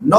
9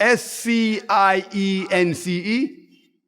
SCIENCE,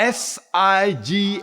SIGNS।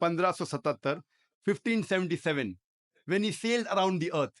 1577 1577 when he sailed around the earth,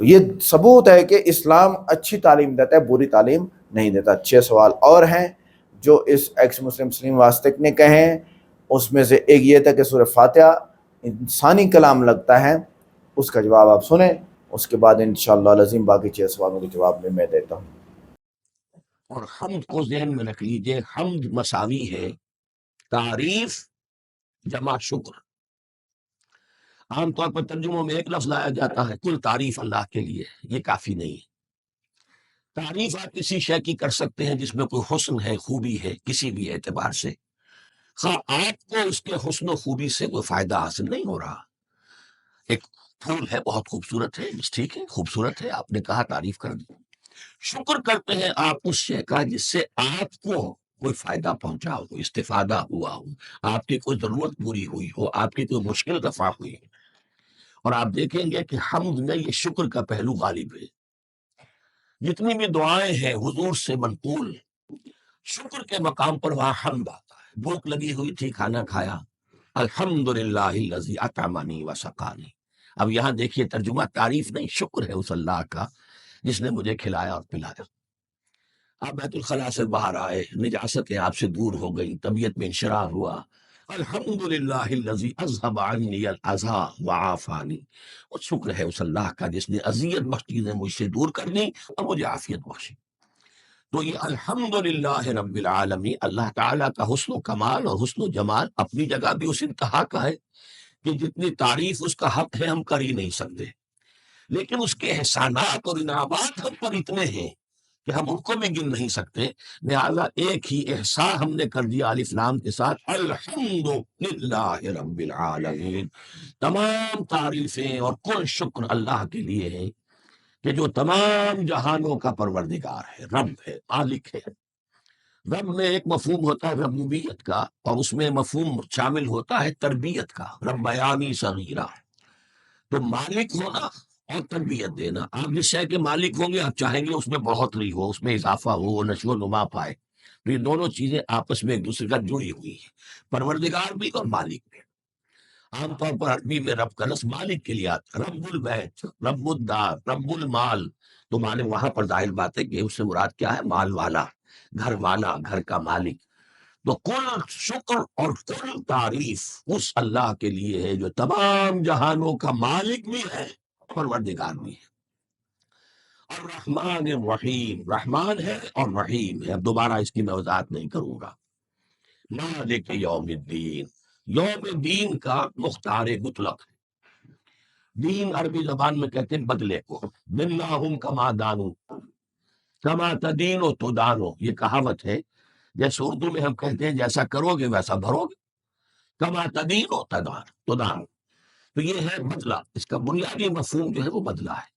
تو یہ ثبوت ہے کہ اسلام اچھی تعلیم دیتا ہے، بری تعلیم نہیں دیتا۔ 6 سوال اور ہیں جو اس ایکس مسلم سلیم واسطق نے کہے ہیں، اس میں سے ایک یہ تھا کہ سورہ فاتحہ انسانی کلام لگتا ہے، اس کا جواب آپ سنیں، اس کے بعد انشاءاللہ العظیم باقی 6 سوالوں کے جواب میں دیتا ہوں۔ اور حمد کو ذہن میں رکھ لیجئے، حمد مساوی ہے تعریف جمع شکر۔ عام طور پر ترجموں میں ایک لفظ لایا جاتا ہے، کل تعریف اللہ کے لیے، یہ کافی نہیں ہے۔ تعریف آپ کسی شے کی کر سکتے ہیں جس میں کوئی حسن ہے، خوبی ہے، کسی بھی اعتبار سے، خواہ آپ کو اس کے حسن و خوبی سے کوئی فائدہ حاصل نہیں ہو رہا۔ ایک پھول ہے، بہت خوبصورت ہے، بس ٹھیک ہے، خوبصورت ہے، آپ نے کہا، تعریف کر دی۔ شکر کرتے ہیں آپ اس شے کا جس سے آپ کو کوئی فائدہ پہنچا ہو، استفادہ ہوا ہو، آپ کی کوئی ضرورت پوری ہوئی ہو، آپ کی کوئی مشکل رفع ہوئی ہے۔ اور آپ دیکھیں گے کہ حمد میں یہ شکر کا پہلو غالب ہے۔ جتنی بھی دعائیں ہیں حضور سے منقول، شکر کے مقام پر وہاں حمد آتا ہے۔ بھوک لگی ہوئی تھی، کھانا کھایا، الحمدللہ الذی اطعمنی وسقانی۔ اب یہاں دیکھیے ترجمہ تعریف نہیں، شکر ہے اس اللہ کا جس نے مجھے کھلایا اور پلایا۔ آپ بیت الخلاء سے باہر آئے، نجاستیں آپ سے دور ہو گئی، طبیعت میں انشراح ہوا، الحمدللہ الذی اذھب عنی الاذی وعافانی۔ اور شکر ہے اس اللہ کا جس نے اذیت بخش چیزیں مجھ سے دور کر دی اور مجھے عافیت بخشی۔ تو یہ الحمدللہ رب العالمین، اللہ تعالیٰ کا حسن و کمال اور حسن و جمال اپنی جگہ بھی اس انتہا کا ہے کہ جتنی تعریف اس کا حق ہے ہم کر ہی نہیں سکتے، لیکن اس کے احسانات اور انعامات ہم پر اتنے ہیں کہ ہم ان کو بھی گن نہیں سکتے۔ لہذا ایک ہی احسان ہم نے کر دیا الف لام کے ساتھ، الحمدللہ رب العالمین۔ تمام تعریفیں اور کل شکر اللہ کے لیے ہے کہ جو تمام جہانوں کا پروردگار ہے، رب ہے، مالک ہے۔ رب میں ایک مفہوم ہوتا ہے ربوبیت کا، اور اس میں مفہوم شامل ہوتا ہے تربیت کا، ربیانی صغیرہ۔ تو مالک ہونا اور تربیت دینا، آپ جس شے کے مالک ہوں گے آپ چاہیں گے اس میں بڑھوتری ہو، اس میں اضافہ ہو، وہ نشو و نما پائے۔ تو یہ دونوں چیزیں آپس میں ایک دوسرے کا جڑی ہوئی ہیں، پروردگار بھی اور مالک بھی۔ عام طور پر عربی میں رب کا لفظ مالک کے لیے آتا ہے، رب البیت، رب الدار، رب المال۔ تو مانے وہاں پر ظاہر بات ہے کہ اس سے مراد کیا ہے؟ مال والا، گھر والا، گھر کا مالک۔ تو کل شکر اور کل تعریف اس اللہ کے لیے ہے جو تمام جہانوں کا مالک بھی ہے، پروردگار بھی ہے۔ اور رحمان الرحیم، رحمان ہے اور رحیم ہے۔ اب دوبارہ اس کی میں وضاحت نہیں کروں گا۔ مالک یوم الدین، یوم دین کا مختار مطلق ہے۔ دین عربی زبان میں کہتے ہیں بدلے کو، دنہم کما دانو کما تدینو تو دانو، یہ کہاوت ہے۔ جیسے اردو میں ہم کہتے ہیں جیسا کرو گے ویسا بھرو گے، کما تدینو تو دانو، تو یہ ہے بدلہ۔ اس کا بنیادی مفہوم جو ہے وہ بدلہ ہے۔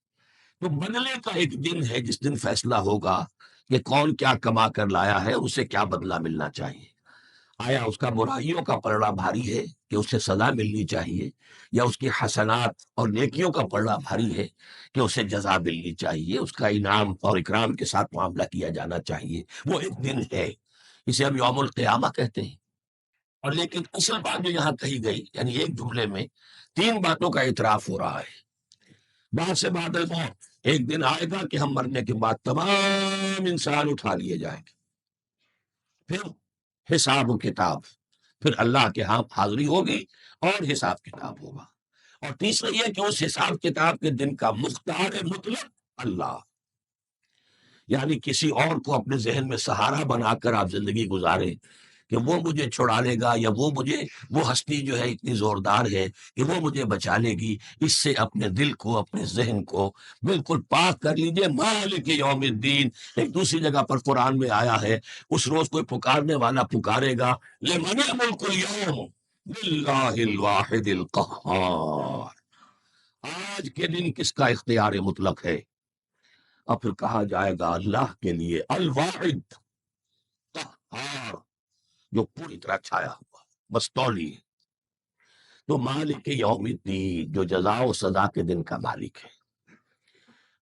تو بدلے کا ایک دن ہے جس دن فیصلہ ہوگا کہ کون کیا کما کر لایا ہے، اسے کیا بدلہ ملنا چاہیے۔ آیا اس کا برائیوں کا پلڑا بھاری ہے کہ اسے سزا ملنی چاہیے، یا اس کی حسنات اور نیکیوں کا پلڑا بھاری ہے کہ اسے جزا ملنی چاہیے، اس کا انعام اور اکرام کے ساتھ معاملہ کیا جانا چاہیے۔ وہ ایک دن ہے، اسے ہم یوم القیامہ کہتے ہیں۔ اور لیکن اصل بات جو یہاں کہی گئی، یعنی ایک جملے میں 3 باتوں کا اعتراف ہو رہا ہے۔ بعد سے بعد الموت، ایک دن آئے گا کہ ہم مرنے کے بعد تمام انسان اٹھا لیے جائیں گے، پھر حساب و کتاب، پھر اللہ کے ہاں حاضری ہوگی اور حساب کتاب ہوگا۔ اور تیسرا یہ کہ اس حساب کتاب کے دن کا مختار مطلق اللہ، یعنی کسی اور کو اپنے ذہن میں سہارا بنا کر آپ زندگی گزاریں کہ وہ مجھے چھڑا لے گا، یا وہ ہستی جو ہے اتنی زوردار ہے کہ وہ مجھے بچا لے گی، اس سے اپنے دل کو، اپنے ذہن کو بالکل پاک کر لیجئے۔ مالک یوم الدین، ایک دوسری جگہ پر قرآن میں آیا ہے، اس روز کوئی پکارنے والا پکارے گا، لمن الملک اليوم للہ الواحد القہار، آج کے دن کس کا اختیار مطلق ہے؟ اور پھر کہا جائے گا اللہ کے لیے، الواحد قہار، جو پوری طرح چھایا ہوا، مستولی ہے۔ تو مالک یوم الدین، جو جزا و سزا کے دن کا مالک ہے۔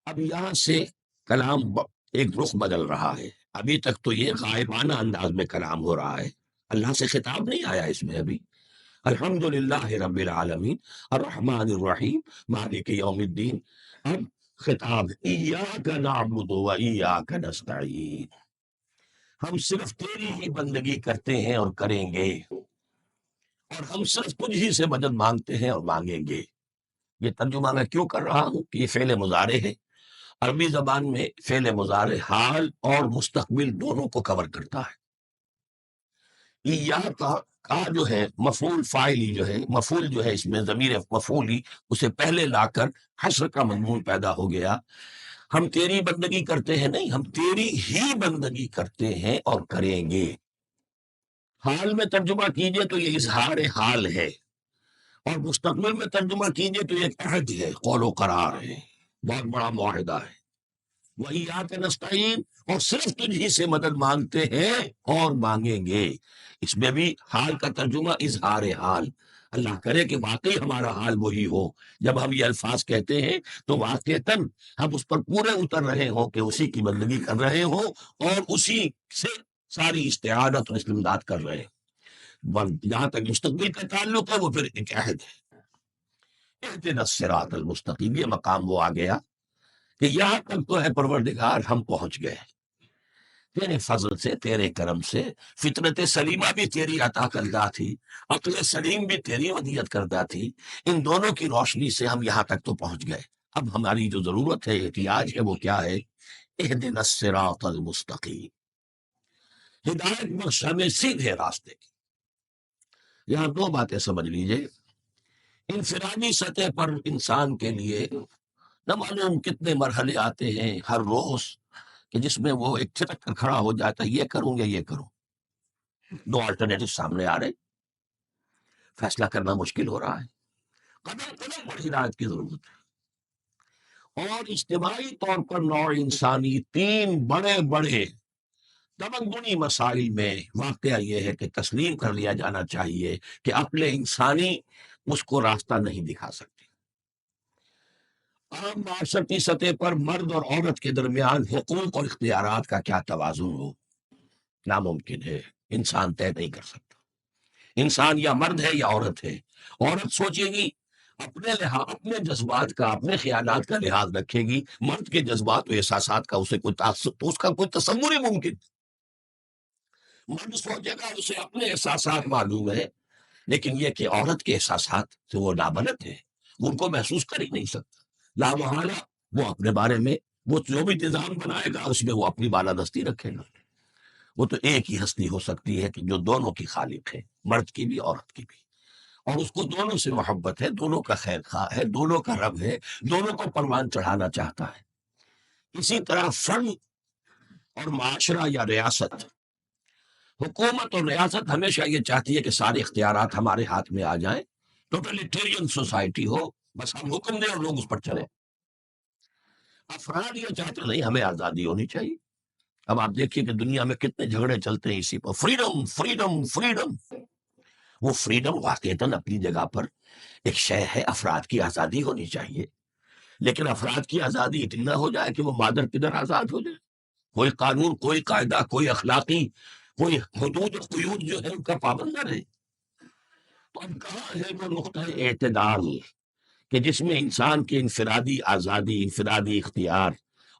اب یہاں سے کلام ایک رخ بدل رہا ہے۔ ابھی تک تو یہ غائبانہ انداز میں کلام ہو رہا ہے، اللہ سے خطاب نہیں آیا اس میں ابھی۔ الحمدللہ رب العالمین الرحمن الرحیم مالک یوم الدین۔ اب خطاب ایاک نعبد و ایاک نستعین، ہم صرف تیری ہی بندگی کرتے ہیں اور کریں گے، اور ہم صرف تجھ ہی سے مدد مانگتے ہیں اور مانگیں گے۔ یہ ترجمہ میں کیوں کر رہا ہوں کہ یہ فعل مضارع ہے، عربی زبان میں فعل مضارع حال اور مستقبل دونوں کو کور کرتا ہے۔ ایاک کا جو ہے مفعول فاعلی جو ہے، مفعول جو ہے اس میں ضمیر مفعولی اسے پہلے لا کر حشر کا مضمون پیدا ہو گیا۔ ہم تیری بندگی کرتے ہیں نہیں، ہم تیری ہی بندگی کرتے ہیں اور کریں گے۔ حال میں ترجمہ کیجئے تو یہ اظہار حال ہے، اور مستقبل میں ترجمہ کیجئے تو یہ ایک عہد ہے، قول و قرار ہے، بہت بڑا معاہدہ ہے۔ وَإِيَّاكَ نَسْتَعِينُ، اور صرف تجھ ہی سے مدد مانگتے ہیں اور مانگیں گے۔ اس میں بھی حال کا ترجمہ اظہار حال، اللہ کرے کہ واقعی ہمارا حال وہی ہو، جب ہم یہ الفاظ کہتے ہیں تو واقعتاً ہم اس پر پورے اتر رہے ہوں کہ اسی کی بندگی کر رہے ہوں اور اسی سے ساری استعانت اور استمداد کر رہے ہیں۔ جہاں تک مستقبل کا تعلق ہے وہ پھر ایک عہد ہے، اهدنا الصراط المستقیم، یہ مقام وہ آ گیا کہ یہاں تک تو ہے پروردگار ہم پہنچ گئے تیرے فضل سے، تیرے کرم سے۔ فطرت سلیمہ بھی تیری عطا کردہ تھی، عقل سلیم بھی تیری ودیت کردہ تھی، ان دونوں کی روشنی سے ہم یہاں تک تو پہنچ گئے۔ اب ہماری جو ضرورت ہے، احتیاج ہے، وہ کیا ہے؟ اهدنا الصراط المستقیم، ہدایت بخش ہمیں سیدھے راستے کی۔ یہاں دو باتیں سمجھ لیجئے، انفرادی سطح پر انسان کے لیے نہ معلوم کتنے مرحلے آتے ہیں ہر روز کہ جس میں وہ ایک چھٹک کر کھڑا ہو جاتا ہے، یہ کروں یا یہ کروں، دو آلٹرنیٹو سامنے آ رہے، فیصلہ کرنا مشکل ہو رہا ہے، قدم قدم پر ہدایت کی ضرورت ہے۔ اور اجتماعی طور پر نوع انسانی تین بڑے بڑے تمدنی مسائل میں واقعہ یہ ہے کہ تسلیم کر لیا جانا چاہیے کہ عقل انسانی اس کو راستہ نہیں دکھا سکتی۔ عام معاشرتی سطح پر مرد اور عورت کے درمیان حقوق اور اختیارات کا کیا توازن ہو، ناممکن ہے، انسان طے نہیں کر سکتا۔ انسان یا مرد ہے یا عورت ہے، عورت سوچے گی اپنے لحاظ، اپنے جذبات کا، اپنے خیالات کا لحاظ رکھے گی، مرد کے جذبات و احساسات کا اسے کوئی تو اس کا کوئی تصور ہی ممکن۔ مرد سوچے گا اسے اپنے احساسات معلوم ہے، لیکن یہ کہ عورت کے احساسات سے وہ نابلد ہے، وہ ان کو محسوس کر ہی نہیں سکتا۔ لامحالہ وہ اپنے بارے میں وہ جو بھی نظام بنائے گا اس میں وہ اپنی بالادستی رکھے گا۔ وہ تو ایک ہی ہستی ہو سکتی ہے کہ جو دونوں کی خالق ہے، مرد کی بھی عورت کی بھی، اور اس کو دونوں سے محبت ہے، دونوں کا خیر خواہ ہے، دونوں کا رب ہے، دونوں کو پروان چڑھانا چاہتا ہے۔ اسی طرح فرد اور معاشرہ یا ریاست، حکومت اور ریاست ہمیشہ یہ چاہتی ہے کہ سارے اختیارات ہمارے ہاتھ میں آ جائیں، ٹوٹلیٹیرین سوسائٹی ہو، بس ہم حکم دیں اور لوگ اس پر چلیں۔ افراد یہ چاہتے نہیں، ہمیں آزادی ہونی چاہیے۔ اب آپ دیکھیے کہ دنیا میں کتنے جھگڑے چلتے ہیں اسی پر، فریڈم فریڈم فریڈم۔ وہ فریڈم واقعتاً اپنی جگہ پر ایک شے ہے، افراد کی آزادی ہونی چاہیے، لیکن افراد کی آزادی اتنی نہ ہو جائے کہ وہ مادر پدر آزاد ہو جائے، کوئی قانون، کوئی قاعدہ، کوئی اخلاقی، کوئی حدود و قیود جو ہے ان کا پابند نہ رہے۔ تو اب کہاں ہے وہ نقطہ اعتدال کہ جس میں انسان کی انفرادی آزادی، انفرادی اختیار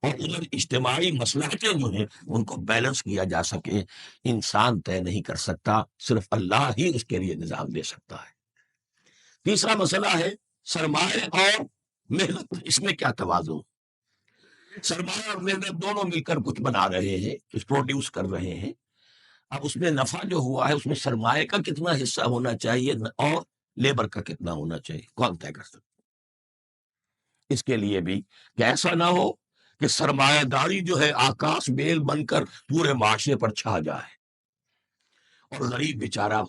اور ادھر اجتماعی مصلحتیں جو ہیں ان کو بیلنس کیا جا سکے؟ انسان طے نہیں کر سکتا، صرف اللہ ہی اس کے لیے نظام دے سکتا ہے۔ تیسرا مسئلہ ہے سرمایہ اور محنت، اس میں کیا توازن؟ سرمایہ اور محنت دونوں مل کر کچھ بنا رہے ہیں، کچھ پروڈیوس کر رہے ہیں۔ اب اس میں نفع جو ہوا ہے اس میں سرمایہ کا کتنا حصہ ہونا چاہیے اور لیبر کا کتنا ہونا چاہیے، کون طے کر سکتا؟ اس کے لیے بھی کہ ایسا نہ ہو کہ سرمایہ داری جو ہے آکاش بیل بن کر پورے معاشرے پر چھا جائے، اور غریب بیچارہ،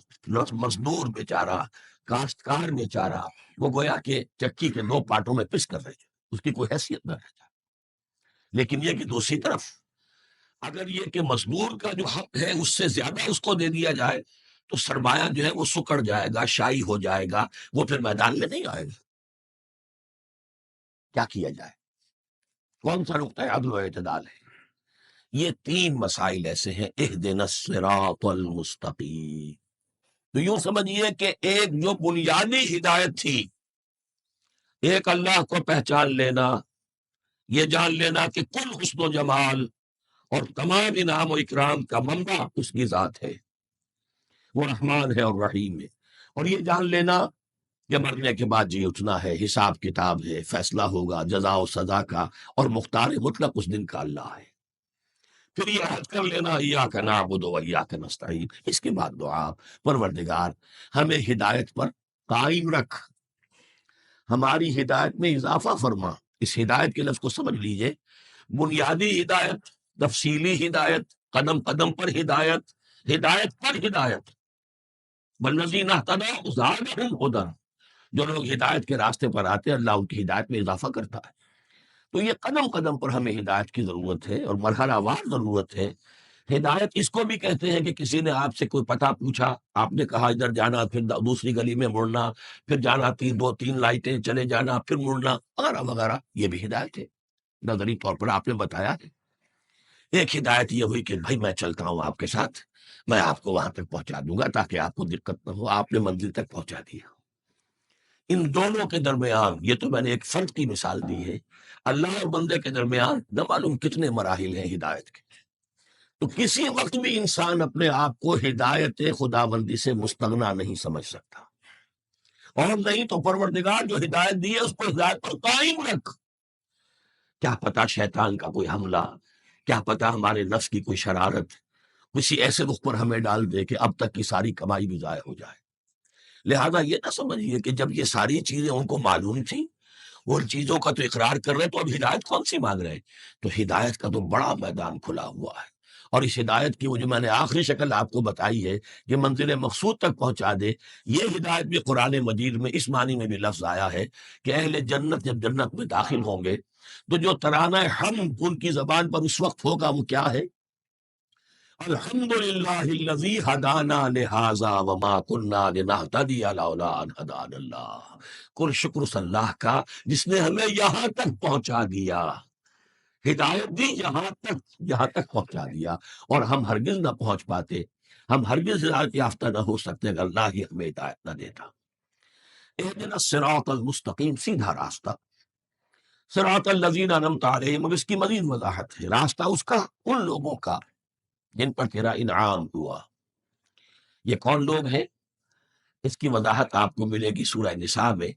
مزدور بیچارہ، کاشتکار بیچارہ، وہ گویا کہ چکی کے دو پارٹوں میں پس کر رہے جائے، اس کی کوئی حیثیت نہ رہ جائے۔ لیکن یہ کہ دوسری طرف اگر یہ کہ مزدور کا جو حق ہے اس سے زیادہ اس کو دے دیا جائے تو سرمایہ جو ہے وہ سکڑ جائے گا، شائی ہو جائے گا، وہ پھر میدان میں نہیں آئے گا۔ کیا کیا جائے؟ کون سا نقطہ عدل و اعتدال ہے؟ یہ تین مسائل ایسے ہیں، اہدنا الصراط المستقیم۔ تو یوں سمجھیے کہ ایک جو بنیادی ہدایت تھی، ایک اللہ کو پہچان لینا، یہ جان لینا کہ کل حسن و جمال اور تمام انعام و اکرام کا منبع اس کی ذات ہے، وہ رحمان ہے اور رحیم ہے۔ اور یہ جان لینا کہ مرنے کے بعد جی اٹھنا ہے، حساب کتاب ہے، فیصلہ ہوگا جزا و سزا کا، اور مختار مطلق اس دن کا اللہ ہے۔ پھر یہ عہد کر لینا ایاک نعبد و ایاک نستعین، اس کے بعد دعا، پروردگار ہمیں ہدایت پر قائم رکھ، ہماری ہدایت میں اضافہ فرما۔ اس ہدایت کے لفظ کو سمجھ لیجئے، بنیادی ہدایت، تفصیلی ہدایت، قدم قدم پر ہدایت، ہدایت پر ہدایت، والذین اہتدوا زادہم ھدی، جو لوگ ہدایت کے راستے پر آتے ہیں اللہ ان کی ہدایت میں اضافہ کرتا ہے۔ تو یہ قدم قدم پر ہمیں ہدایت کی ضرورت ہے اور مرحلہ وار ضرورت ہے۔ ہدایت اس کو بھی کہتے ہیں کہ کسی نے آپ سے کوئی پتہ پوچھا، آپ نے کہا ادھر جانا، پھر دوسری گلی میں مڑنا، پھر جانا دو تین لائٹیں چلے جانا، پھر مڑنا، وغیرہ وغیرہ، یہ بھی ہدایت ہے۔ نظری طور پر آپ نے بتایا ہے۔ ایک ہدایت یہ ہوئی کہ بھائی میں چلتا ہوں آپ کے ساتھ، میں آپ کو وہاں تک پہنچا دوں گا تاکہ آپ کو دقت نہ ہو، آپ نے منزل تک پہنچا دیا۔ ان دونوں کے درمیان، یہ تو میں نے ایک فرد کی مثال دی ہے، اللہ اور بندے کے درمیان نہ معلوم کتنے مراحل ہیں ہدایت کے۔ تو کسی وقت بھی انسان اپنے آپ کو ہدایت خداوندی سے مستغنا نہیں سمجھ سکتا، اور نہیں تو پروردگار جو ہدایت دی ہے اس پر ہدایت پر قائم رکھ۔ کیا پتا شیطان کا کوئی حملہ، کیا پتا ہمارے نفس کی کوئی شرارت کسی ایسے رخ پر ہمیں ڈال دے کہ اب تک کی ساری کمائی بھی ضائع ہو جائے۔ لہذا یہ نہ سمجھیے کہ جب یہ ساری چیزیں ان کو معلوم تھیں، وہ ان چیزوں کا تو اقرار کر رہے، تو اب ہدایت کون سی مانگ رہے؟ تو ہدایت کا تو بڑا میدان کھلا ہوا ہے، اور اس ہدایت کی وہ جو میں نے آخری شکل آپ کو بتائی ہے کہ منزل مقصود تک پہنچا دے، یہ ہدایت بھی قرآن مجید میں اس معنی میں بھی لفظ آیا ہے کہ اہل جنت جب جنت میں داخل ہوں گے تو جو ترانہ حمد ان کی زبان پر اس وقت ہوگا وہ کیا ہے؟ الحمدللہ الذی ہدانا لہذا وما کننا لنہتدی لولا ان ہدانا اللہ، کل شکر اس اللہ کا جس نے ہمیں یہاں تک پہنچا دیا، ہدایت دی یہاں تک پہنچا دیا، اور ہم ہرگز نہ پہنچ پاتے، ہم ہرگز ہدایت یافتہ نہ ہو سکتے اگر اللہ ہی ہمیں ہدایت نہ دیتا۔ اہدنا الصراط المستقیم، سیدھا راستہ، صراط الذین انعمت علیہم، اب اس کی مزید وضاحت ہے، راستہ اس کا ان لوگوں کا جن پر تیرا انعام ہوا۔ یہ کون لوگ ہیں؟ اس کی وضاحت آپ کو ملے گی سورہ نساء میں،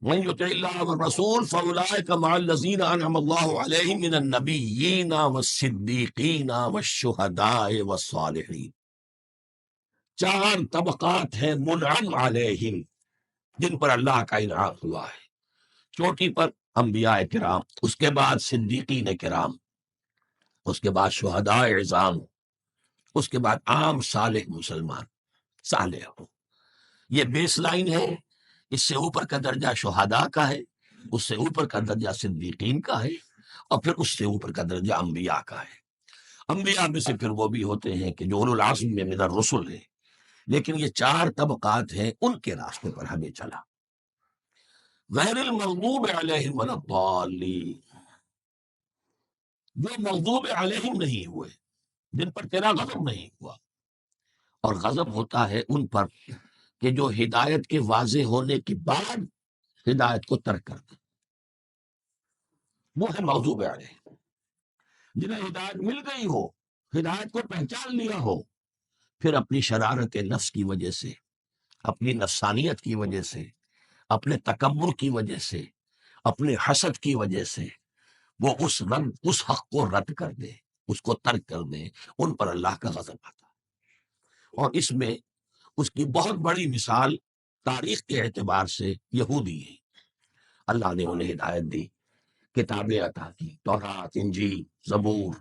من یطع اللہ والرسول فاولئک مع الذین انعم اللہ علیہم من النبیین والصدیقین والشہداء والصالحین۔ چار طبقات ہیں منعم علیہم، جن پر اللہ کا انعام ہوا ہے۔ چوٹی پر انبیاء کرام، اس کے بعد صدیقین کرام، اس کے بعد شہداء عظام، اس کے بعد عام صالح مسلمان، صالح ہو۔ یہ بیس لائن ہے، اس سے اوپر کا درجہ شہداء کا ہے، اس سے اوپر کا درجہ صدیقین کا ہے، اور پھر اس سے اوپر کا درجہ انبیاء کا ہے۔ انبیاء میں سے پھر وہ بھی ہوتے ہیں کہ جو اولو العزم میں من الرسل ہیں، لیکن یہ چار طبقات ہیں، ان کے راستے پر ہمیں چلا۔ غیر المغضوب علیہم ولا الضالین، جو مغضوب علیہم نہیں ہوئے، جن پر تیرا غضب نہیں ہوا، اور غضب ہوتا ہے ان پر کہ جو ہدایت کے واضح ہونے کے بعد ہدایت کو ترک کر دیں، وہ ہے مغضوب علیہم۔ جنہیں ہدایت مل گئی ہو، ہدایت کو پہچان لیا ہو، پھر اپنی شرارت نفس کی وجہ سے، اپنی نفسانیت کی وجہ سے، اپنے تکبر کی وجہ سے، اپنے حسد کی وجہ سے وہ اس حق کو رد کر دے، اس کو ترک کر دے، ان پر اللہ کا غضب آتا ہے۔ اور اس میں اس کی بہت بڑی مثال تاریخ کے اعتبار سے یہودی ہیں۔ اللہ نے انہیں ہدایت دی، کتابیں عطا کی، تورات، انجیل، زبور،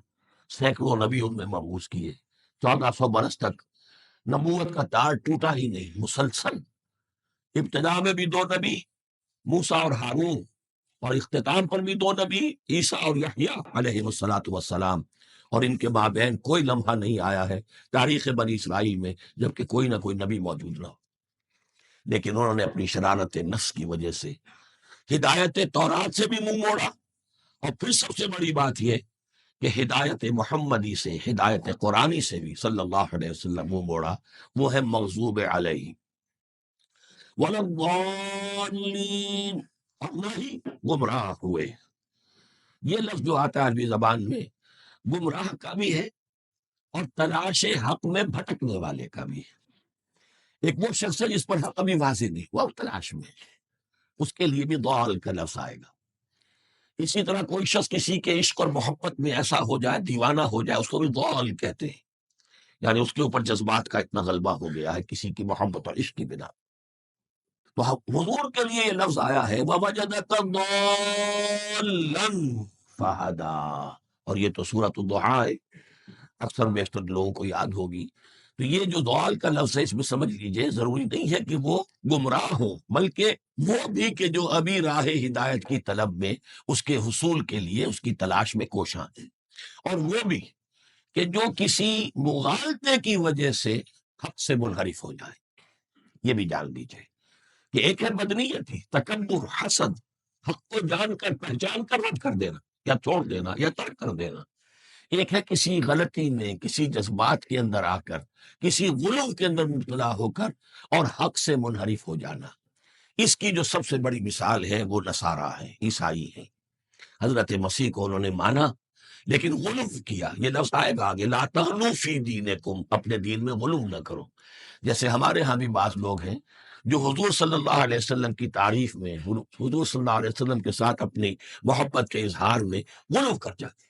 سینکڑوں نبی ان میں مبعوث کیے، 1400 برس تک نبوت کا تار ٹوٹا ہی نہیں، مسلسل۔ ابتدا میں بھی 2 نبی، موسیٰ اور ہارون، اور اختتام پر بھی 2 نبی، عیسیٰ اور یحییٰ علیہ السلام، اور ان کے مابین کوئی لمحہ نہیں آیا ہے تاریخ بنی اسرائیل میں جبکہ کوئی نہ کوئی نبی موجود نہ ہو۔ لیکن انہوں نے اپنی شرارت نفس کی وجہ سے ہدایت تورات سے بھی منہ موڑا، اور پھر سب سے بڑی بات یہ کہ ہدایت محمدی سے، ہدایت قرآنی سے بھی صلی اللہ علیہ وسلم منہ موڑا، وہ ہے مغضوب علیہ ولا الضالین، اور نہ ہی گمراہ ہوئے۔ یہ لفظ جو آتا ہے عربی زبان میں گمراہ کا بھی ہے اور تلاش حق میں بھٹکنے والے کا بھی ہے۔ ایک وہ شخص ہے جس پر حق ابھی واضح نہیں، وہ تلاش میں ہے، اس کے لیے بھی ضال کا لفظ آئے گا۔ اسی طرح کوئی شخص کسی کے عشق اور محبت میں ایسا ہو جائے، دیوانہ ہو جائے، اس کو بھی ضال کہتے ہیں، یعنی اس کے اوپر جذبات کا اتنا غلبہ ہو گیا ہے کسی کی محبت اور عشق کی بنا۔ تو حضور کے لیے یہ لفظ آیا ہے وَوَجَدَكَ ضَالًّا فَهَدَىٰ، اور یہ تو سورۃ الضحیٰ ہے، اکثر بیشتر لوگوں کو یاد ہوگی۔ تو یہ جو ضال کا لفظ ہے اس میں سمجھ لیجئے ضروری نہیں ہے کہ وہ گمراہ ہو، بلکہ وہ بھی کہ جو ابھی راہ ہدایت کی طلب میں اس کے حصول کے لیے اس کی تلاش میں کوشاں ہیں، اور وہ بھی کہ جو کسی مغالطے کی وجہ سے حق سے منحرف ہو جائے۔ یہ بھی جان لیجئے کہ ایک ہے بدنیت ہی، تکبر، حسد، حق کو جان کر پہچان کر رد کر دینا یا چھوڑ دینا یا ترک کر دینا۔ ایک ہے کسی غلطی میں، کسی جذبات کے اندر آ کر، کسی غلو کے اندر مبتلا ہو کر اور حق سے منحرف ہو جانا۔ اس کی جو سب سے بڑی مثال ہے وہ نصارہ ہے، عیسائی ہے۔ حضرت مسیح کو انہوں نے مانا لیکن غلو کیا۔ یہ لفظ آئے گا آگے، لا تغلو فی دینکم، اپنے دین میں غلو نہ کرو۔ جیسے ہمارے ہاں بھی بعض لوگ ہیں جو حضور صلی اللہ علیہ وسلم کی تعریف میں، حضور صلی اللہ علیہ وسلم کے ساتھ اپنی محبت کے اظہار میں غلو کر جاتے ہیں۔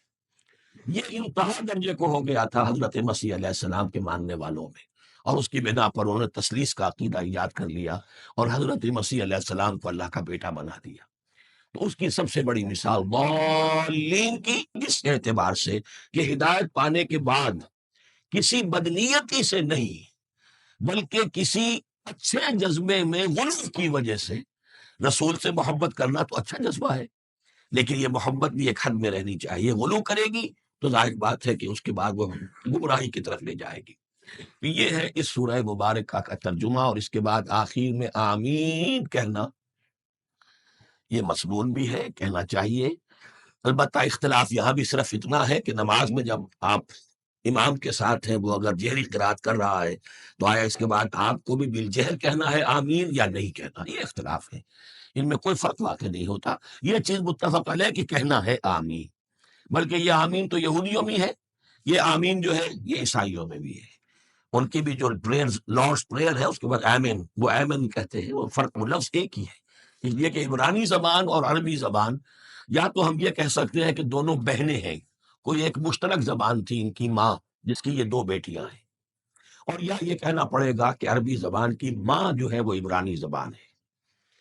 یہ انتہا درجے کو ہو گیا تھا حضرت مسیح علیہ السلام کے ماننے والوں میں، اور اس کی بنا پر انہوں نے تثلیث کا عقیدہ ایجاد کر لیا اور حضرت مسیح علیہ السلام کو اللہ کا بیٹا بنا دیا۔ تو اس کی سب سے بڑی مثال ضالین کی، اس اعتبار سے کہ ہدایت پانے کے بعد کسی بدنیتی سے نہیں بلکہ کسی اچھے جذبے میں غلو کی وجہ سے، رسول سے محبت کرنا تو اچھا جذبہ ہے لیکن یہ محبت بھی ایک حد میں رہنی چاہیے۔ غلو کرے گی تو ظاہر بات ہے کہ اس کے بعد وہ گمراہی کی طرف لے جائے گی۔ تو یہ ہے اس سورہ مبارکہ کا ترجمہ، اور اس کے بعد آخر میں آمین کہنا یہ مسنون بھی ہے، کہنا چاہیے۔ البتہ اختلاف یہاں بھی صرف اتنا ہے کہ نماز میں جب آپ امام کے ساتھ ہیں، وہ اگر جہری قرات کر رہا ہے تو آیا اس کے بعد آپ کو بھی بالجہر کہنا ہے آمین یا نہیں کہنا، یہ اختلاف ہے، ان میں کوئی فرق واقع نہیں ہوتا۔ یہ چیز متفق علیہ کہ کہنا ہے آمین، بلکہ یہ آمین تو یہودیوں میں ہے، یہ آمین جو ہے یہ عیسائیوں میں بھی ہے۔ ان کی بھی جو لارڈس پریئر ہے اس کے بعد آمین، وہ آمین کہتے ہیں، وہ فرق، وہ لفظ ایک ہی ہے۔ اس لیے کہ عبرانی زبان اور عربی زبان، یا تو ہم یہ کہہ سکتے ہیں کہ دونوں بہنیں ہیں، کوئی ایک مشترک زبان تھی ان کی ماں جس کی یہ دو بیٹیاں ہیں، اور یا یہ کہنا پڑے گا کہ عربی زبان کی ماں جو ہے وہ عبرانی زبان ہے۔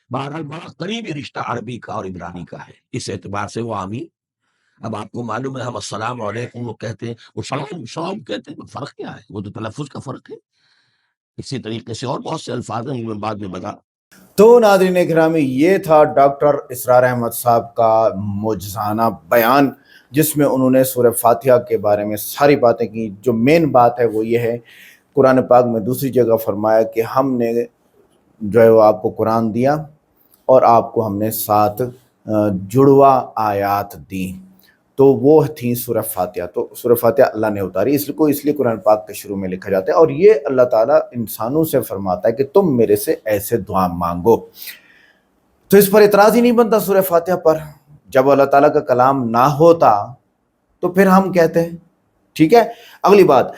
بہرحال بڑا قریبی رشتہ عربی کا اور عبرانی کا ہے، اس اعتبار سے وہ آمین۔ اب آپ کو معلوم ہے ہم السلام علیکم وہ کہتے ہیں، وہ سلام کہتے ہیں، فرق کیا ہے؟ وہ تو تلفظ کا فرق ہے۔ اسی طریقے سے اور بہت سے الفاظ ہیں، میں بعد میں بتا۔ تو ناظرین گرامی، یہ تھا ڈاکٹر اسرار احمد صاحب کا معجزانہ بیان، جس میں انہوں نے سورہ فاتحہ کے بارے میں ساری باتیں کی۔ جو مین بات ہے وہ یہ ہے، قرآن پاک میں دوسری جگہ فرمایا کہ ہم نے جو ہے وہ آپ کو قرآن دیا اور آپ کو ہم نے 7 جڑوا آیات دیں، تو وہ تھیں سورہ فاتحہ۔ تو سورہ فاتحہ اللہ نے اتاری، اس لیے قرآن پاک کے شروع میں لکھا جاتا ہے، اور یہ اللہ تعالیٰ انسانوں سے فرماتا ہے کہ تم میرے سے ایسے دعا مانگو۔ تو اس پر اعتراض ہی نہیں بنتا سورہ فاتحہ پر، جب اللہ تعالیٰ کا کلام نہ ہوتا تو پھر ہم کہتے ہیں۔ ٹھیک ہے، اگلی بات،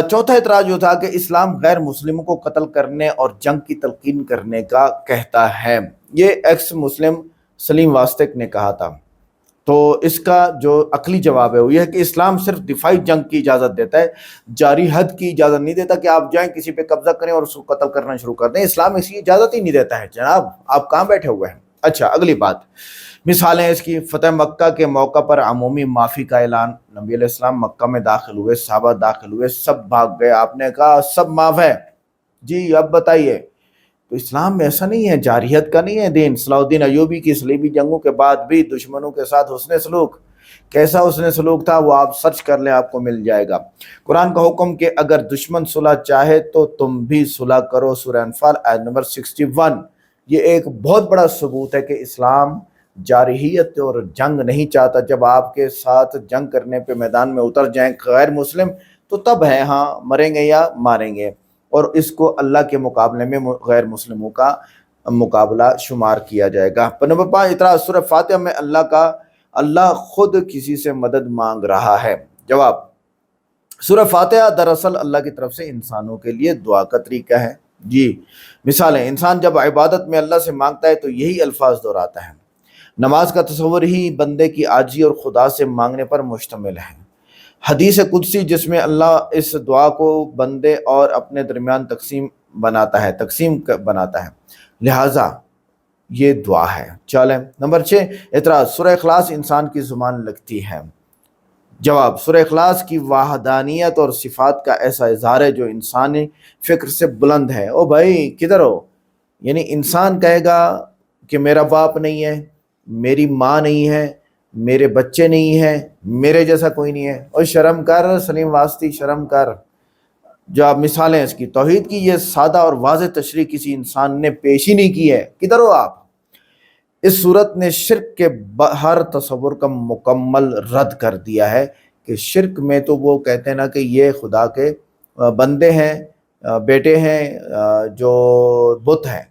چوتھا اعتراض جو تھا کہ اسلام غیر مسلموں کو قتل کرنے اور جنگ کی تلقین کرنے کا کہتا ہے، یہ ایکس مسلم سلیم واسطق نے کہا تھا۔ تو اس کا جو عقلی جواب ہے وہ یہ ہے کہ اسلام صرف دفاعی جنگ کی اجازت دیتا ہے، جاری حد کی اجازت نہیں دیتا کہ آپ جائیں کسی پہ قبضہ کریں اور اس کو قتل کرنا شروع کر دیں۔ اسلام اس کی اجازت ہی نہیں دیتا ہے، جناب آپ کہاں بیٹھے ہوئے ہیں۔ اچھا، اگلی بات، مثالیں اس کی، فتح مکہ کے موقع پر عمومی معافی کا اعلان، نبی علیہ السلام مکہ میں داخل ہوئے، صحابہ داخل ہوئے، سب بھاگ گئے، آپ نے کہا سب معاف ہے، جی اب بتائیے۔ تو اسلام میں ایسا نہیں ہے، جارحیت کا نہیں ہے دین۔ صلاح الدین ایوبی کی صلیبی جنگوں کے بعد بھی دشمنوں کے ساتھ حسن سلوک، کیسا حسن سلوک تھا وہ آپ سرچ کر لیں، آپ کو مل جائے گا۔ قرآن کا حکم کہ اگر دشمن صلح چاہے تو تم بھی صلح کرو، سورہ انفال آیت نمبر 61۔ یہ ایک بہت بڑا ثبوت ہے کہ اسلام جارحیت اور جنگ نہیں چاہتا۔ جب آپ کے ساتھ جنگ کرنے پہ میدان میں اتر جائیں غیر مسلم تو تب ہے، ہاں مریں گے یا ماریں گے، اور اس کو اللہ کے مقابلے میں غیر مسلموں کا مقابلہ شمار کیا جائے گا۔ نمبر 5 اعتراض، سورہ فاتحہ میں اللہ کا اللہ خود کسی سے مدد مانگ رہا ہے؟ جواب، سورہ فاتحہ دراصل اللہ کی طرف سے انسانوں کے لیے دعا کا طریقہ ہے۔ جی، مثالیں، انسان جب عبادت میں اللہ سے مانگتا ہے تو یہی الفاظ دہراتا ہے۔ نماز کا تصور ہی بندے کی عاجزی اور خدا سے مانگنے پر مشتمل ہے۔ حدیث قدسی جس میں اللہ اس دعا کو بندے اور اپنے درمیان تقسیم بناتا ہے، لہٰذا یہ دعا ہے۔ چلیں نمبر 6، اعتراض، سورہ اخلاص انسان کی زبان لگتی ہے؟ جواب، سورہ اخلاص کی وحدانیت اور صفات کا ایسا اظہار ہے جو انسانی فکر سے بلند ہے۔ او بھائی کدھر ہو؟ یعنی انسان کہے گا کہ میرا باپ نہیں ہے، میری ماں نہیں ہے، میرے بچے نہیں ہیں، میرے جیسا کوئی نہیں ہے۔ اور شرم کر سلیم واسطی، شرم کر۔ جو آپ مثالیں اس کی، توحید کی یہ سادہ اور واضح تشریح کسی انسان نے پیش ہی نہیں کی ہے۔ کدھر ہو آپ؟ اس صورت نے شرک کے ہر تصور کا مکمل رد کر دیا ہے کہ شرک میں تو وہ کہتے ہیں نا کہ یہ خدا کے بندے ہیں، بیٹے ہیں، جو بت ہیں۔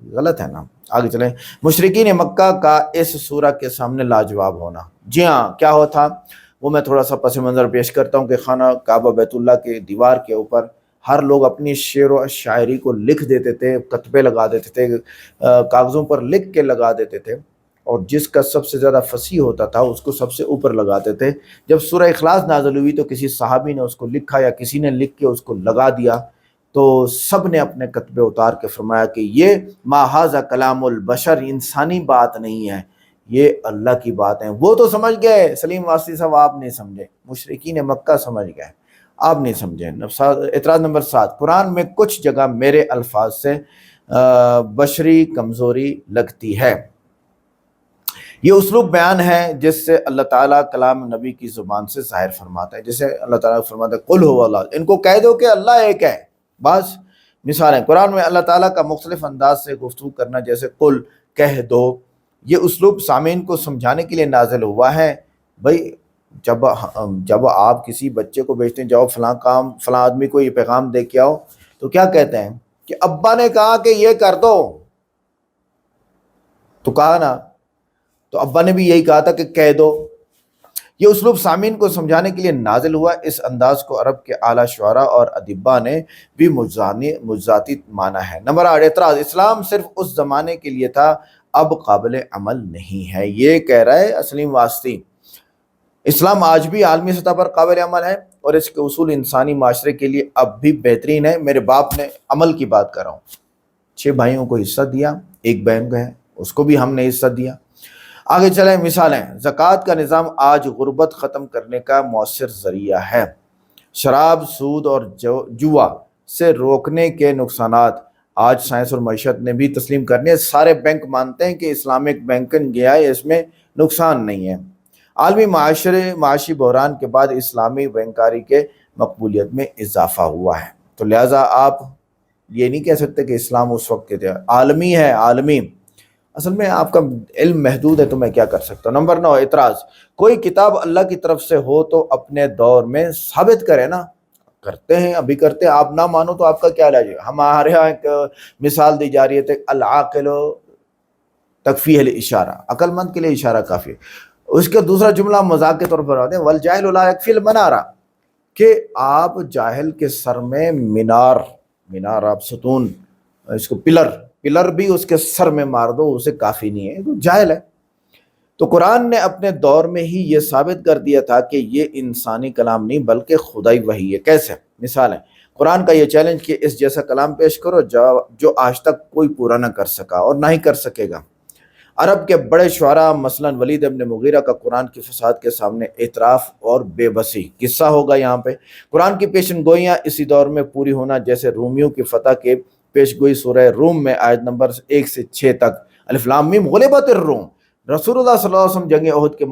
غلط ہے نا۔ آگے چلیں، مشرکین مکہ کا اس سورہ کے سامنے لاجواب ہونا۔ جی ہاں، کیا ہوا تھا وہ میں تھوڑا سا پس منظر پیش کرتا ہوں کہ خانہ کعبہ بیت اللہ کے دیوار کے اوپر ہر لوگ اپنی شعر و شاعری کو لکھ دیتے تھے، کتبے لگا دیتے تھے، کاغذوں پر لکھ کے لگا دیتے تھے، اور جس کا سب سے زیادہ فصیح ہوتا تھا اس کو سب سے اوپر لگاتے تھے۔ جب سورہ اخلاص نازل ہوئی تو کسی صحابی نے اس کو لکھا یا کسی نے لکھ کے اس کو لگا دیا، تو سب نے اپنے کتبے اتار کے فرمایا کہ یہ ما ھذا کلام البشر، انسانی بات نہیں ہے، یہ اللہ کی بات ہے۔ وہ تو سمجھ گئے، سلیم واسطی صاحب آپ نہیں سمجھے، مشرکین مکہ سمجھ گئے، آپ نہیں سمجھے۔ اعتراض نمبر 7، قرآن میں کچھ جگہ میرے الفاظ سے بشری کمزوری لگتی ہے۔ یہ اسلوب بیان ہے جس سے اللہ تعالیٰ کلام نبی کی زبان سے ظاہر فرماتا ہے، جسے اللہ تعالیٰ فرماتا ہے قل هو اللہ، ان کو کہہ دو کہ اللہ ایک ہے۔ بس مثالیں، قرآن میں اللہ تعالیٰ کا مختلف انداز سے گفتگو کرنا، جیسے قل، کہہ دو، یہ اسلوب سامعین کو سمجھانے کے لیے نازل ہوا ہے۔ بھائی جب آپ کسی بچے کو بھیجتے ہیں، جاؤ فلاں آدمی کو یہ پیغام دے کے آؤ، تو کیا کہتے ہیں کہ ابا نے کہا کہ یہ کر دو، تو کہا نا، تو ابا نے بھی یہی کہا تھا کہ کہہ دو۔ یہ اسلوب سامعین کو سمجھانے کے لیے نازل ہوا۔ اس انداز کو عرب کے اعلیٰ شعراء اور ادباء نے بھی مجزاتی مانا ہے۔ نمبر 8، اعتراض، اسلام صرف اس زمانے کے لیے تھا، اب قابل عمل نہیں ہے۔ یہ کہہ رہا ہے اسلیم واسطی، اسلام آج بھی عالمی سطح پر قابل عمل ہے اور اس کے اصول انسانی معاشرے کے لیے اب بھی بہترین ہے۔ میرے باپ نے عمل کی بات کر رہا ہوں، 6 بھائیوں کو حصہ دیا، ایک بہن کو ہے، اس کو بھی ہم نے حصہ دیا۔ آگے چلیں، مثالیں، زکوٰۃ کا نظام آج غربت ختم کرنے کا مؤثر ذریعہ ہے۔ شراب، سود اور جوا سے روکنے کے نقصانات آج سائنس اور معیشت نے بھی تسلیم کرنے، سارے بینک مانتے ہیں کہ اسلامک بینکنگ گیا ہے، اس میں نقصان نہیں ہے۔ عالمی معاشی بحران کے بعد اسلامی بینکاری کے مقبولیت میں اضافہ ہوا ہے، تو لہٰذا آپ یہ نہیں کہہ سکتے کہ اسلام اس وقت کے تھے، عالمی ہے، عالمی۔ اصل میں آپ کا علم محدود ہے تو میں کیا کر سکتا ہوں۔ نمبر 9، اعتراض، کوئی کتاب اللہ کی طرف سے ہو تو اپنے دور میں ثابت کرے نا، کرتے ہیں، ابھی کرتے ہیں، آپ نہ مانو تو آپ کا کیا علاج ہے؟ ہمارے یہاں ایک مثال دی جا رہی ہے، العاقل تکفیہ الاشارہ، عقل مند کے لیے اشارہ کافی ہے۔ اس کا دوسرا جملہ مذاق کے طور پر آتے ہیں، والجاہل لا یکفی المنارہ، کہ آپ جاہل کے سر میں مینار آپ ستون، اس کو پلر بھی اس کے سر میں مار دو، اسے کافی نہیں ہے، وہ جاہل ہے۔ تو قرآن نے اپنے دور میں ہی یہ ثابت کر دیا تھا کہ یہ انسانی کلام نہیں بلکہ خدائی وحی ہے۔ کیسے؟ مثال ہے، قرآن کا یہ چیلنج کہ اس جیسا کلام پیش کرو جو آج تک کوئی پورا نہ کر سکا اور نہ ہی کر سکے گا۔ عرب کے بڑے شعراء مثلا ولید ابن مغیرہ کا قرآن کی فساد کے سامنے اعتراف اور بے بسی قصہ ہوگا۔ یہاں پہ قرآن کی پیشن گوئیاں اسی دور میں پوری ہونا، جیسے رومیوں کی فتح کے پیش گوئی سورہ روم میں آیت نمبر 1 سے 6 تک، الف لام میم غلبت الروم، رسول اللہ صلی اللہ علیہ وسلم جنگ احد کے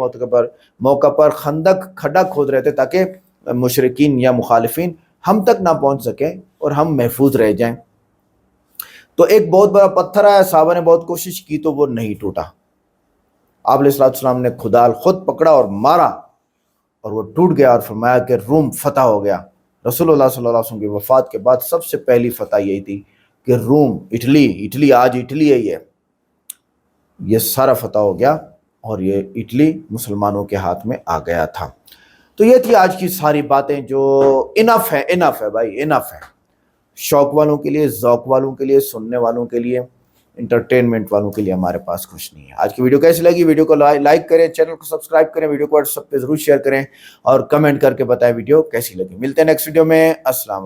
موقع پر خندق کھڈا کھود رہے تھے تاکہ مشرکین یا مخالفین ہم تک نہ پہنچ سکیں اور ہم محفوظ رہ جائیں۔ تو ایک بہت بڑا پتھر آیا، صحابہ نے بہت کوشش کی تو وہ نہیں ٹوٹا، آپ علیہ السلام نے کھدال خود پکڑا اور مارا اور وہ ٹوٹ گیا، اور فرمایا کہ روم فتح ہو گیا۔ رسول اللہ صلی اللہ علیہ وسلم کی وفات کے بعد سب سے پہلی فتح یہی تھی کہ روم، اٹلی آج اٹلی ہے، یہ سارا فتح ہو گیا اور یہ اٹلی مسلمانوں کے ہاتھ میں آ گیا تھا. تو یہ تھی آج کی ساری باتیں جو انف ہے بھائی، انف ہے. شوق والوں کے لیے، ذوق والوں کے لیے، سننے والوں کے لیے، انٹرٹینمنٹ والوں کے لیے ہمارے پاس کچھ نہیں ہے. آج کی ویڈیو کیسی لگی؟ ویڈیو کو لائک کریں، چینل کو سبسکرائب کریں، ویڈیو کو واٹس ایپ پہ ضرور شیئر کریں اور کمنٹ کر کے بتائیں ویڈیو کیسی لگی. ملتے ہیں نیکسٹ ویڈیو میں. السلام